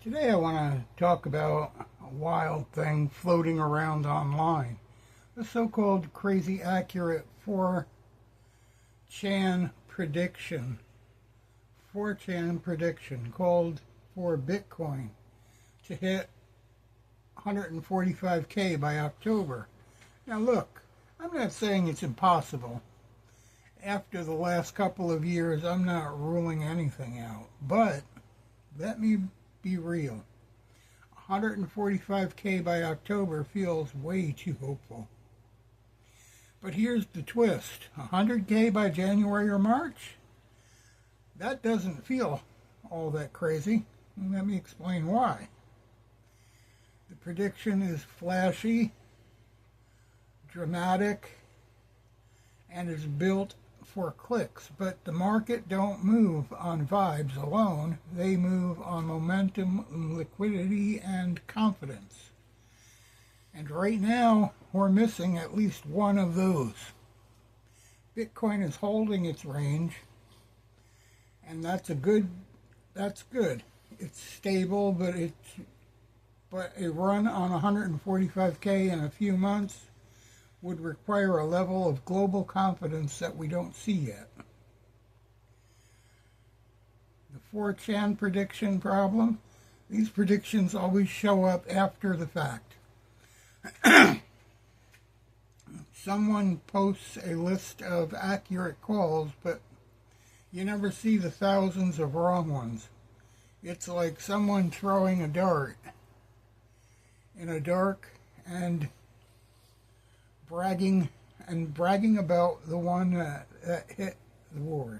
Today I want to talk about a wild thing floating around online. The so-called crazy accurate 4chan prediction. 4chan prediction called for Bitcoin to hit 145K by October. Now look, I'm not saying it's impossible. After the last couple of years, I'm not ruling anything out. But let me be real. 145K by October feels way too hopeful. But here's the twist. 100K by January or March? That doesn't feel all that crazy. Let me explain why. The prediction is flashy, dramatic, and is built for clicks, but the market don't move on vibes alone. They move on momentum, liquidity, and confidence. And right now, we're missing at least one of those. Bitcoin is holding its range, and that's good. It's stable, but a run on 145K in a few months would require a level of global confidence that we don't see yet. The 4chan prediction problem, these predictions always show up after the fact. Someone posts a list of accurate calls, but you never see the thousands of wrong ones. It's like someone throwing a dart in a dark and bragging about the one that hit the board.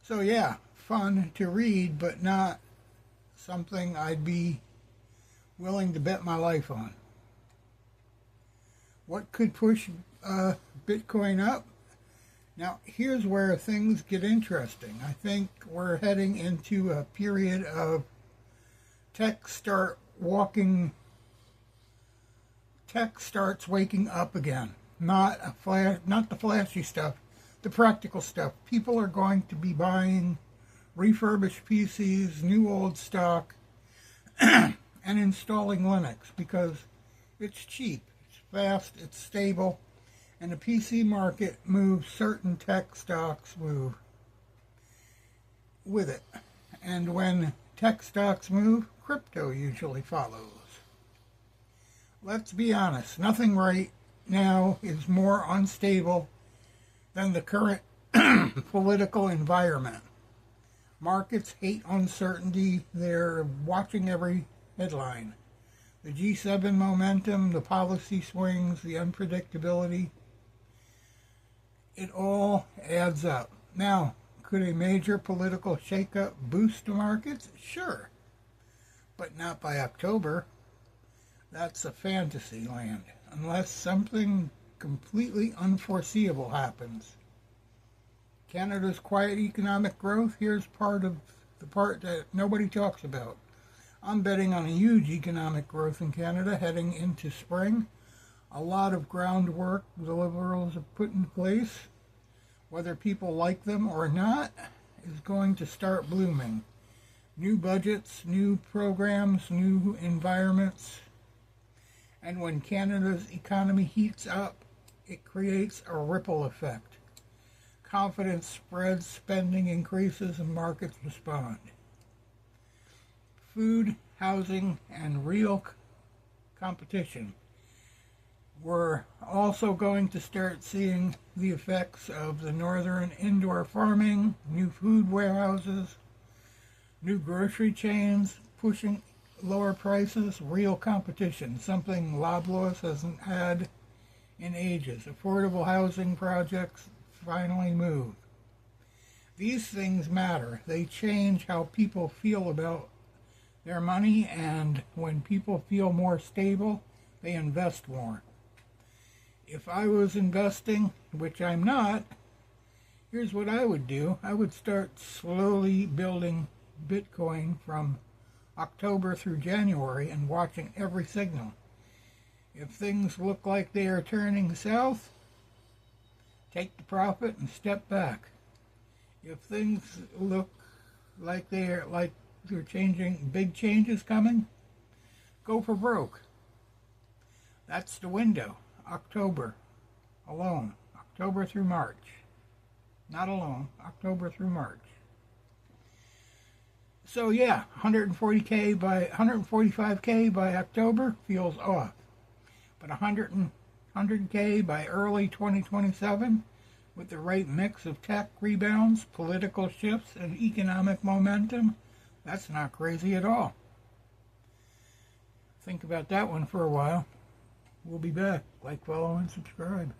So yeah, fun to read, but not something I'd be willing to bet my life on. What could push Bitcoin up? Now, here's where things get interesting. I think we're heading into a period of tech starts waking up again. Not the flashy stuff, the practical stuff. People are going to be buying refurbished PCs, new old stock, and installing Linux because it's cheap, it's fast, it's stable, and the PC market moves certain tech stocks move with it. And when tech stocks move, crypto usually follows. Let's be honest, nothing right now is more unstable than the current political environment. Markets hate uncertainty. They're watching every headline. The G7 momentum, the policy swings, the unpredictability, it all adds up. Now, could a major political shakeup boost the markets? Sure, but not by October. That's a fantasy land, unless something completely unforeseeable happens. Canada's quiet economic growth, here's the part that nobody talks about. I'm betting on a huge economic growth in Canada heading into spring. A lot of groundwork the Liberals have put in place, whether people like them or not, is going to start blooming. New budgets, new programs, new environments. And when Canada's economy heats up, it creates a ripple effect. Confidence spreads, spending increases, and markets respond. Food, housing, and real competition. We're also going to start seeing the effects of the northern indoor farming, new food warehouses, new grocery chains pushing lower prices, real competition, something Loblaws hasn't had in ages. Affordable housing projects finally move. These things matter. They change how people feel about their money, and when people feel more stable, they invest more. If I was investing, which I'm not, here's what I would do. I would start slowly building Bitcoin from October through January and watching every signal. If things look like they are turning south, take the profit and step back. If things look like if you're changing, big changes coming, go for broke. That's the window. October alone. October through March. Not alone. October through March. So yeah, 145K by October feels off. But 100K by early 2027 with the right mix of tech rebounds, political shifts, and economic momentum, that's not crazy at all. Think about that one for a while. We'll be back. Like, follow, and subscribe.